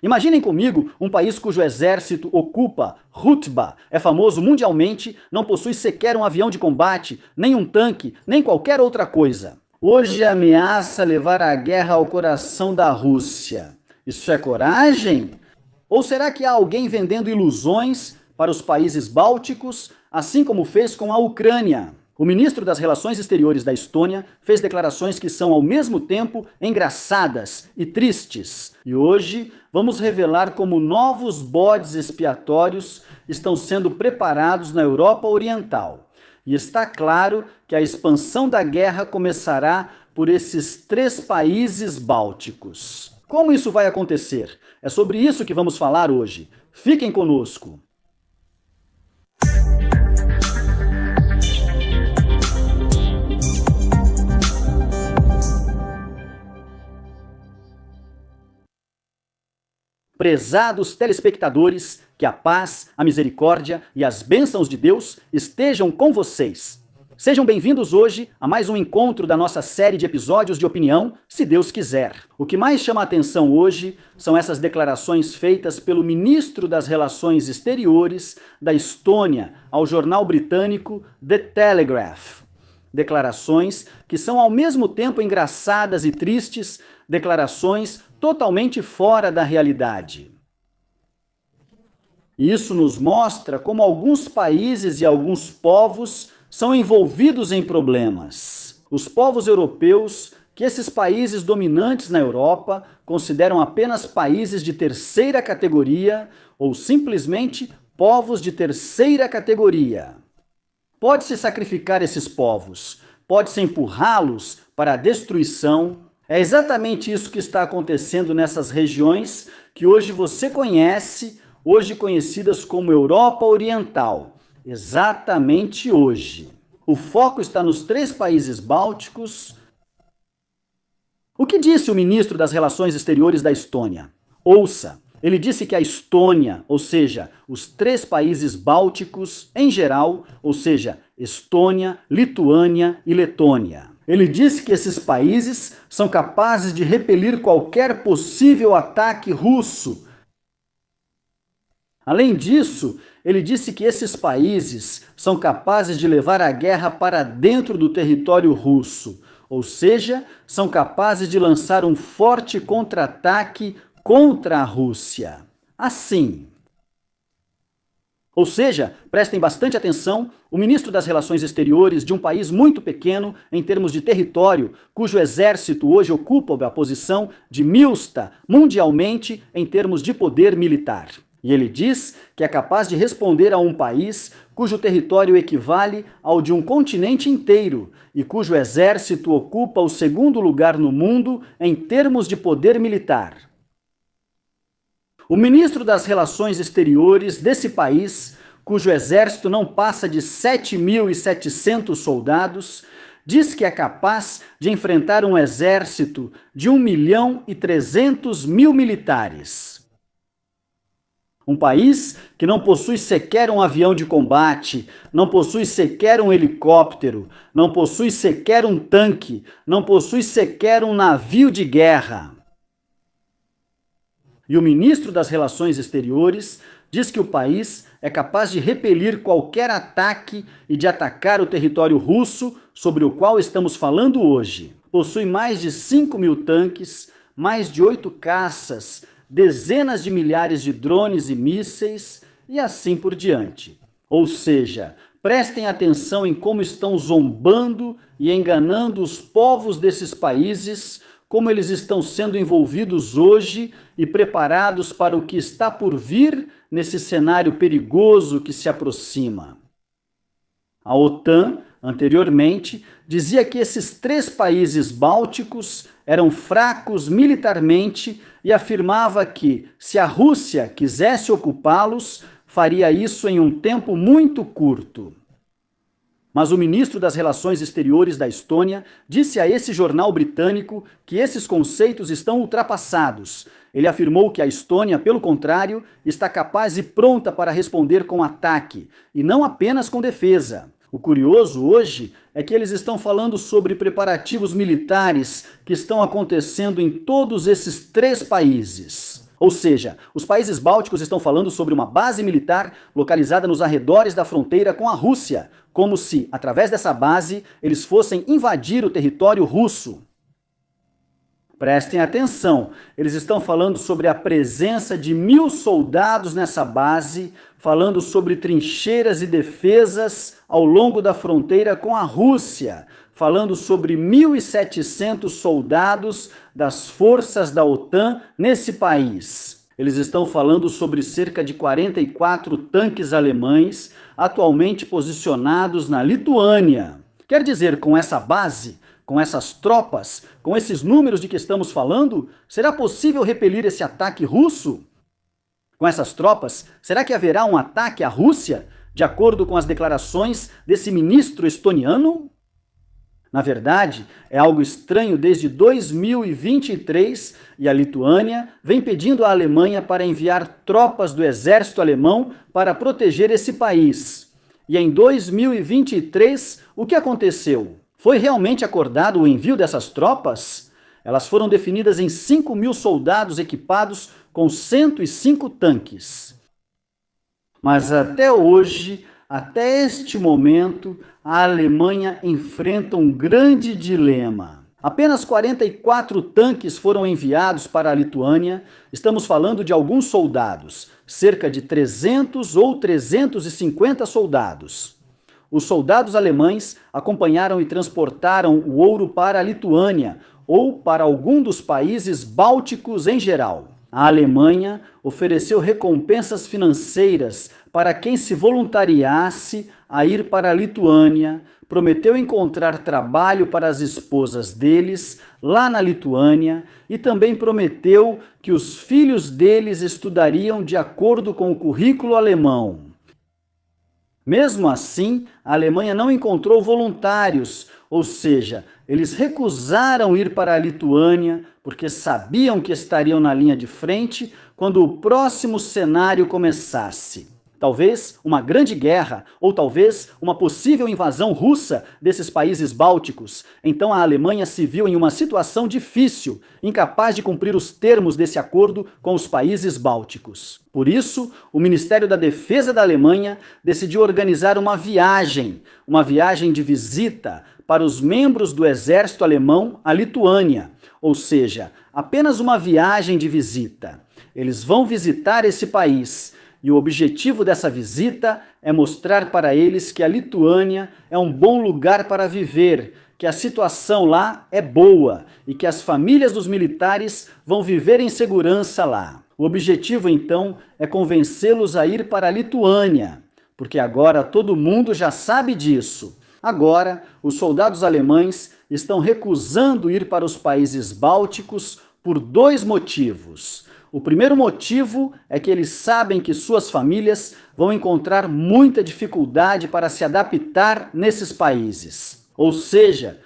Imaginem comigo um país cujo exército ocupa Rutba, é famoso mundialmente, não possui sequer um avião de combate, nem um tanque, nem qualquer outra coisa. Hoje ameaça levar a guerra ao coração da Rússia. Isso é coragem? Ou será que há alguém vendendo ilusões para os países bálticos, assim como fez com a Ucrânia? O ministro das Relações Exteriores da Estônia fez declarações que são ao mesmo tempo engraçadas e tristes. E hoje vamos revelar como novos bodes expiatórios estão sendo preparados na Europa Oriental. E está claro que a expansão da guerra começará por esses 3 países bálticos. Como isso vai acontecer? É sobre isso que vamos falar hoje. Fiquem conosco! Prezados telespectadores, que a paz, a misericórdia e as bênçãos de Deus estejam com vocês. Sejam bem-vindos hoje a mais um encontro da nossa série de episódios de opinião, se Deus quiser. O que mais chama a atenção hoje são essas declarações feitas pelo ministro das Relações Exteriores da Estônia ao jornal britânico The Telegraph. Declarações que são ao mesmo tempo engraçadas e tristes, declarações totalmente fora da realidade. Isso nos mostra como alguns países e alguns povos são envolvidos em problemas. Os povos europeus, que esses países dominantes na Europa consideram apenas países de terceira categoria ou simplesmente povos de terceira categoria. Pode-se sacrificar esses povos, pode-se empurrá-los para a destruição. É exatamente isso que está acontecendo nessas regiões que hoje você conhece, hoje conhecidas como Europa Oriental. Exatamente hoje. O foco está nos 3 países bálticos. O que disse o ministro das Relações Exteriores da Estônia? Ouça, ele disse que a Estônia, ou seja, os 3 países bálticos em geral, ou seja, Estônia, Lituânia e Letônia. Ele disse que esses países são capazes de repelir qualquer possível ataque russo. Além disso, ele disse que esses países são capazes de levar a guerra para dentro do território russo, ou seja, são capazes de lançar um forte contra-ataque contra a Rússia. Assim. Ou seja, prestem bastante atenção, o ministro das Relações Exteriores de um país muito pequeno em termos de território, cujo exército hoje ocupa a posição de Milsta mundialmente em termos de poder militar. E ele diz que é capaz de responder a um país cujo território equivale ao de um continente inteiro e cujo exército ocupa o 2º lugar no mundo em termos de poder militar. O ministro das Relações Exteriores desse país, cujo exército não passa de 7.700 soldados, diz que é capaz de enfrentar um exército de 1.300.000 militares. Um país que não possui sequer um avião de combate, não possui sequer um helicóptero, não possui sequer um tanque, não possui sequer um navio de guerra. E o ministro das Relações Exteriores diz que o país é capaz de repelir qualquer ataque e de atacar o território russo sobre o qual estamos falando hoje. Possui mais de 5.000 tanques, mais de 8 caças, dezenas de milhares de drones e mísseis e assim por diante. Ou seja, prestem atenção em como estão zombando e enganando os povos desses países, como eles estão sendo envolvidos hoje e preparados para o que está por vir nesse cenário perigoso que se aproxima. A OTAN, anteriormente, dizia que esses 3 países bálticos eram fracos militarmente e afirmava que, se a Rússia quisesse ocupá-los, faria isso em um tempo muito curto. Mas o ministro das Relações Exteriores da Estônia disse a esse jornal britânico que esses conceitos estão ultrapassados. Ele afirmou que a Estônia, pelo contrário, está capaz e pronta para responder com ataque, e não apenas com defesa. O curioso hoje é que eles estão falando sobre preparativos militares que estão acontecendo em todos esses 3 países. Ou seja, os países bálticos estão falando sobre uma base militar localizada nos arredores da fronteira com a Rússia, como se, através dessa base, eles fossem invadir o território russo. Prestem atenção, eles estão falando sobre a presença de 1.000 soldados nessa base, falando sobre trincheiras e defesas ao longo da fronteira com a Rússia, falando sobre 1.700 soldados das forças da OTAN nesse país. Eles estão falando sobre cerca de 44 tanques alemães atualmente posicionados na Lituânia. Quer dizer, com essa base, com essas tropas, com esses números de que estamos falando, será possível repelir esse ataque russo? Com essas tropas, será que haverá um ataque à Rússia, de acordo com as declarações desse ministro estoniano? Na verdade, é algo estranho desde 2023 e a Lituânia vem pedindo à Alemanha para enviar tropas do exército alemão para proteger esse país. E em 2023, o que aconteceu? Foi realmente acordado o envio dessas tropas? Elas foram definidas em 5.000 soldados equipados com 105 tanques. Mas até hoje, até este momento, a Alemanha enfrenta um grande dilema. Apenas 44 tanques foram enviados para a Lituânia. Estamos falando de alguns soldados, cerca de 300 ou 350 soldados. Os soldados alemães acompanharam e transportaram o ouro para a Lituânia ou para algum dos países bálticos em geral. A Alemanha ofereceu recompensas financeiras para quem se voluntariasse a ir para a Lituânia, prometeu encontrar trabalho para as esposas deles lá na Lituânia e também prometeu que os filhos deles estudariam de acordo com o currículo alemão. Mesmo assim, a Alemanha não encontrou voluntários, ou seja, eles recusaram ir para a Lituânia porque sabiam que estariam na linha de frente quando o próximo cenário começasse. Talvez uma grande guerra, ou talvez uma possível invasão russa desses países bálticos. Então a Alemanha se viu em uma situação difícil, incapaz de cumprir os termos desse acordo com os países bálticos. Por isso, o Ministério da Defesa da Alemanha decidiu organizar uma viagem de visita para os membros do exército alemão à Lituânia, ou seja, apenas uma viagem de visita. Eles vão visitar esse país. E o objetivo dessa visita é mostrar para eles que a Lituânia é um bom lugar para viver, que a situação lá é boa e que as famílias dos militares vão viver em segurança lá. O objetivo, então, é convencê-los a ir para a Lituânia, porque agora todo mundo já sabe disso. Agora, os soldados alemães estão recusando ir para os países bálticos por 2 motivos. O primeiro motivo é que eles sabem que suas famílias vão encontrar muita dificuldade para se adaptar nesses países. Ou seja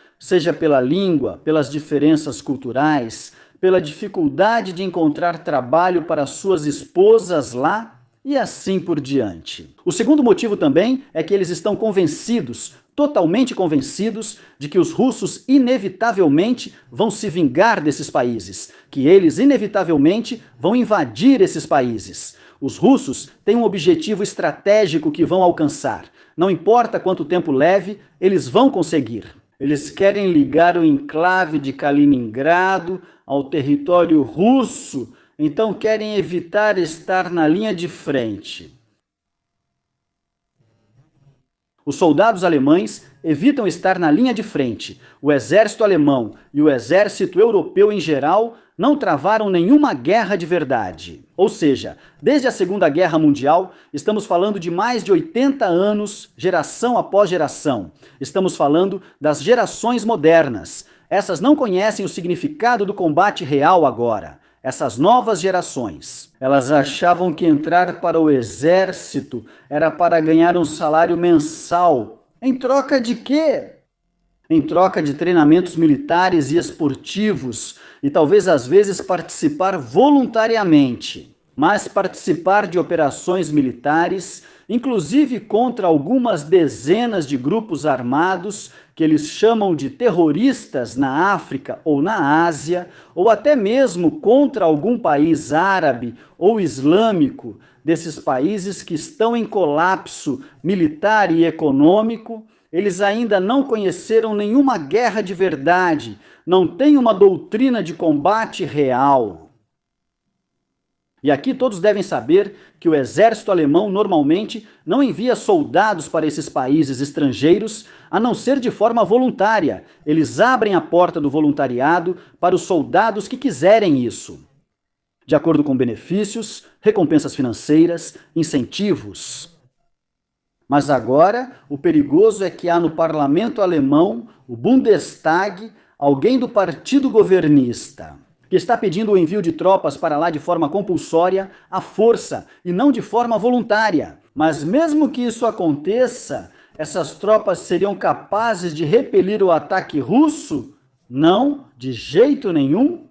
pela língua, pelas diferenças culturais, pela dificuldade de encontrar trabalho para suas esposas lá e assim por diante. O segundo motivo também é que eles estão convencidos, totalmente convencidos, de que os russos inevitavelmente vão se vingar desses países, que eles inevitavelmente vão invadir esses países. Os russos têm um objetivo estratégico que vão alcançar. Não importa quanto tempo leve, eles vão conseguir. Eles querem ligar o enclave de Kaliningrado ao território russo, então querem evitar estar na linha de frente. Os soldados alemães evitam estar na linha de frente. O exército alemão e o exército europeu em geral não travaram nenhuma guerra de verdade. Ou seja, desde a Segunda Guerra Mundial, estamos falando de mais de 80 anos, geração após geração. Estamos falando das gerações modernas. Essas não conhecem o significado do combate real agora. Essas novas gerações, elas achavam que entrar para o exército era para ganhar um salário mensal. Em troca de quê? Em troca de treinamentos militares e esportivos, e talvez às vezes participar voluntariamente. mas participar de operações militares, inclusive contra algumas dezenas de grupos armados que eles chamam de terroristas na África ou na Ásia, ou até mesmo contra algum país árabe ou islâmico, desses países que estão em colapso militar e econômico. Eles ainda não conheceram nenhuma guerra de verdade, não têm uma doutrina de combate real. E aqui todos devem saber que o exército alemão normalmente não envia soldados para esses países estrangeiros, a não ser de forma voluntária. Eles abrem a porta do voluntariado para os soldados que quiserem isso, de acordo com benefícios, recompensas financeiras, incentivos. Mas agora, o perigoso é que há no parlamento alemão, o Bundestag, alguém do partido governista, que está pedindo o envio de tropas para lá de forma compulsória, à força, e não de forma voluntária. Mas mesmo que isso aconteça, essas tropas seriam capazes de repelir o ataque russo? Não, de jeito nenhum.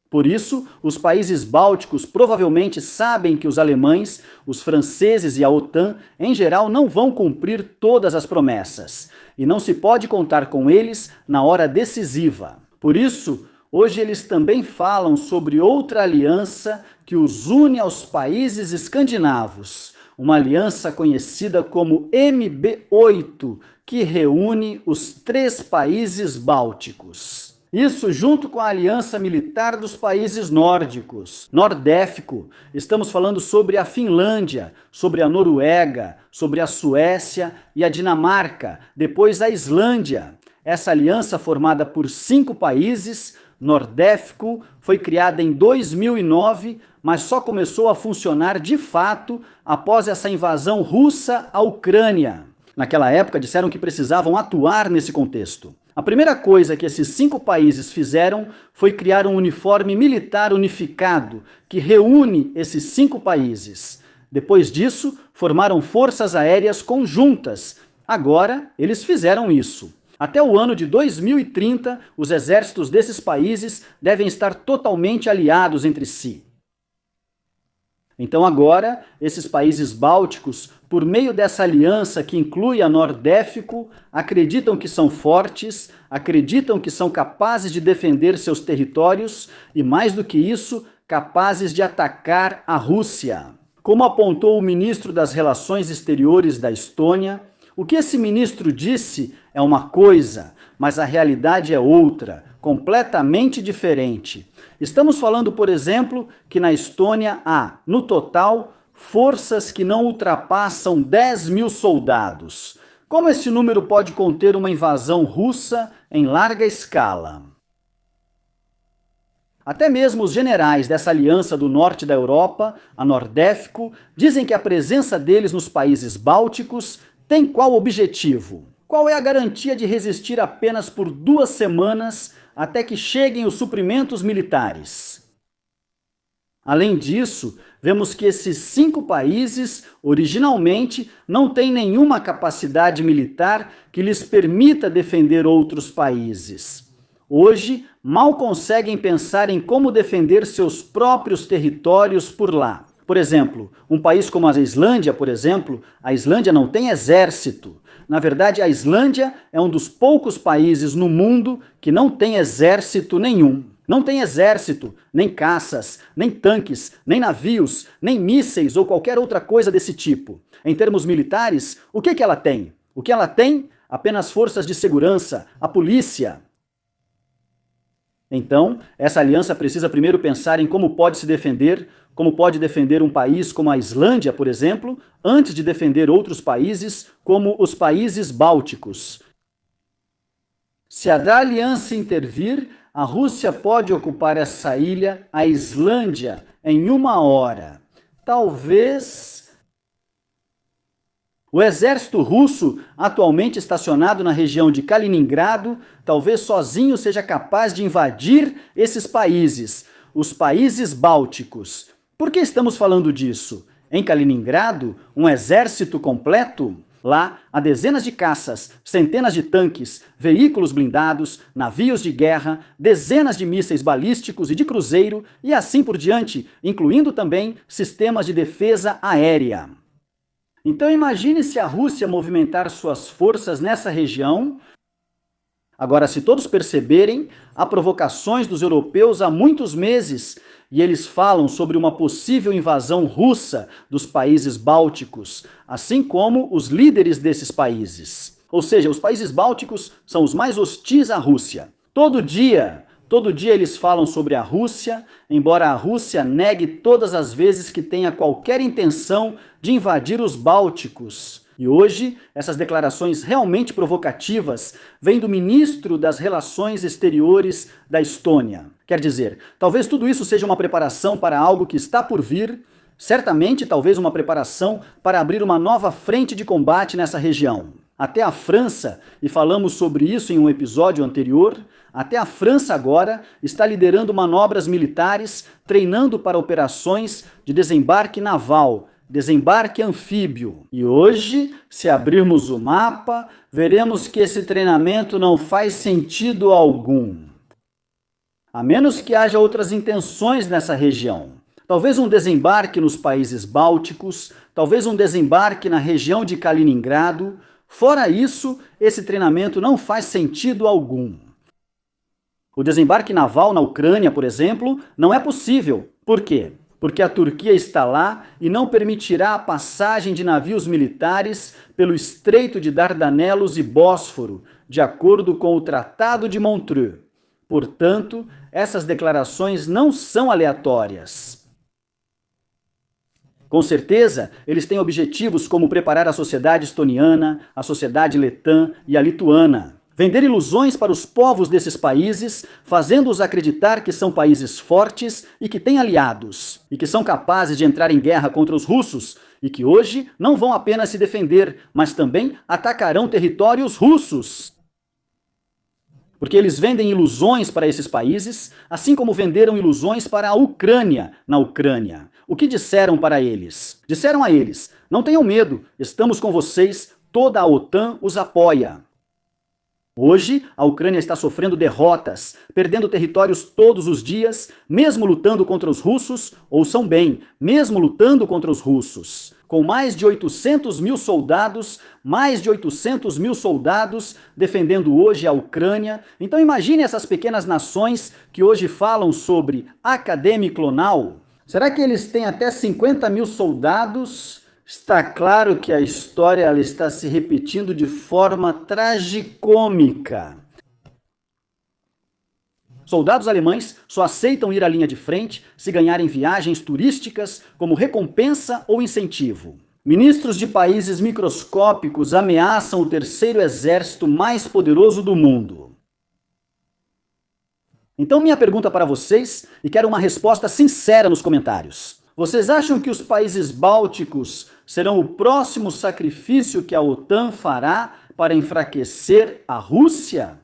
Por isso, os países bálticos provavelmente sabem que os alemães, os franceses e a OTAN, em geral, não vão cumprir todas as promessas. E não se pode contar com eles na hora decisiva. Por isso, hoje eles também falam sobre outra aliança que os une aos países escandinavos, uma aliança conhecida como MB8, que reúne os 3 países bálticos. Isso junto com a aliança militar dos países nórdicos, Nordéfico. Estamos falando sobre a Finlândia, sobre a Noruega, sobre a Suécia e a Dinamarca, depois a Islândia. Essa aliança formada por 5 países, Nordéfico, foi criada em 2009, mas só começou a funcionar de fato após essa invasão russa à Ucrânia. Naquela época disseram que precisavam atuar nesse contexto. A primeira coisa que esses 5 países fizeram foi criar um uniforme militar unificado que reúne esses 5 países. Depois disso, formaram forças aéreas conjuntas. Agora, eles fizeram isso. Até o ano de 2030, os exércitos desses países devem estar totalmente aliados entre si. Então agora, esses países bálticos, por meio dessa aliança que inclui a Nordéfico, acreditam que são fortes, acreditam que são capazes de defender seus territórios e, mais do que isso, capazes de atacar a Rússia. Como apontou o ministro das Relações Exteriores da Estônia, o que esse ministro disse é uma coisa, mas a realidade é outra, completamente diferente. Estamos falando, por exemplo, que na Estônia há, no total, forças que não ultrapassam 10.000 soldados. Como esse número pode conter uma invasão russa em larga escala? Até mesmo os generais dessa aliança do norte da Europa, a Nordéfico, dizem que a presença deles nos países bálticos tem qual objetivo? Qual é a garantia de resistir apenas por 2 semanas até que cheguem os suprimentos militares? Além disso, vemos que esses 5 países, originalmente, não têm nenhuma capacidade militar que lhes permita defender outros países. Hoje, mal conseguem pensar em como defender seus próprios territórios por lá. Por exemplo, um país como a Islândia, a Islândia não tem exército. Na verdade, a Islândia é um dos poucos países no mundo que não tem exército nenhum. Não tem exército, nem caças, nem tanques, nem navios, nem mísseis ou qualquer outra coisa desse tipo. Em termos militares, o que ela tem? O que ela tem? Apenas forças de segurança, a polícia. Então, essa aliança precisa primeiro pensar em como pode se defender, como pode defender um país como a Islândia, por exemplo, antes de defender outros países como os países bálticos. Se a da aliança intervir, a Rússia pode ocupar essa ilha, a Islândia, em 1 hora. Talvez... O exército russo, atualmente estacionado na região de Kaliningrado, talvez sozinho seja capaz de invadir esses países, os países bálticos. Por que estamos falando disso? Em Kaliningrado, um exército completo? Lá, há dezenas de caças, centenas de tanques, veículos blindados, navios de guerra, dezenas de mísseis balísticos e de cruzeiro e assim por diante, incluindo também sistemas de defesa aérea. Então imagine se a Rússia movimentar suas forças nessa região. Agora, se todos perceberem, há provocações dos europeus há muitos meses e eles falam sobre uma possível invasão russa dos países bálticos, assim como os líderes desses países. Ou seja, os países bálticos são os mais hostis à Rússia. Todo dia eles falam sobre a Rússia, embora a Rússia negue todas as vezes que tenha qualquer intenção de invadir os bálticos. E hoje, essas declarações realmente provocativas vêm do ministro das Relações Exteriores da Estônia. Quer dizer, talvez tudo isso seja uma preparação para algo que está por vir, certamente talvez uma preparação para abrir uma nova frente de combate nessa região. Até a França, e falamos sobre isso em um episódio anterior, até a França agora está liderando manobras militares, treinando para operações de desembarque naval, desembarque anfíbio. E hoje, se abrirmos o mapa, veremos que esse treinamento não faz sentido algum. A menos que haja outras intenções nessa região. Talvez um desembarque nos países bálticos, talvez um desembarque na região de Kaliningrado. Fora isso, esse treinamento não faz sentido algum. O desembarque naval na Ucrânia, por exemplo, não é possível. Por quê? Porque a Turquia está lá e não permitirá a passagem de navios militares pelo Estreito de Dardanelos e Bósforo, de acordo com o Tratado de Montreux. Portanto, essas declarações não são aleatórias. Com certeza, eles têm objetivos como preparar a sociedade estoniana, a sociedade letã e a lituana. Vender ilusões para os povos desses países, fazendo-os acreditar que são países fortes e que têm aliados, e que são capazes de entrar em guerra contra os russos, e que hoje não vão apenas se defender, mas também atacarão territórios russos. Porque eles vendem ilusões para esses países, assim como venderam ilusões para a Ucrânia na Ucrânia. O que disseram para eles? Disseram a eles: não tenham medo, estamos com vocês, toda a OTAN os apoia. Hoje, a Ucrânia está sofrendo derrotas, perdendo territórios todos os dias, mesmo lutando contra os russos, ouçam bem, mesmo lutando contra os russos. Com mais de 800 mil soldados defendendo hoje a Ucrânia. Então imagine essas pequenas nações que hoje falam sobre academia clonal. Será que eles têm até 50 mil soldados? Está claro que a história ela está se repetindo de forma tragicômica. Soldados alemães só aceitam ir à linha de frente se ganharem viagens turísticas como recompensa ou incentivo. Ministros de países microscópicos ameaçam o terceiro exército mais poderoso do mundo. Então minha pergunta para vocês, e quero uma resposta sincera nos comentários. Vocês acham que os países bálticos serão o próximo sacrifício que a OTAN fará para enfraquecer a Rússia?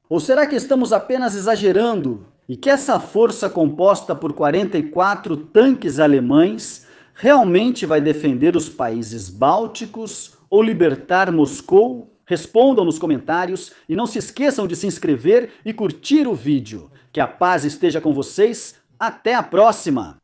Ou será que estamos apenas exagerando e que essa força composta por 44 tanques alemães realmente vai defender os países bálticos ou libertar Moscou? Respondam nos comentários e não se esqueçam de se inscrever e curtir o vídeo. Que a paz esteja com vocês. Até a próxima!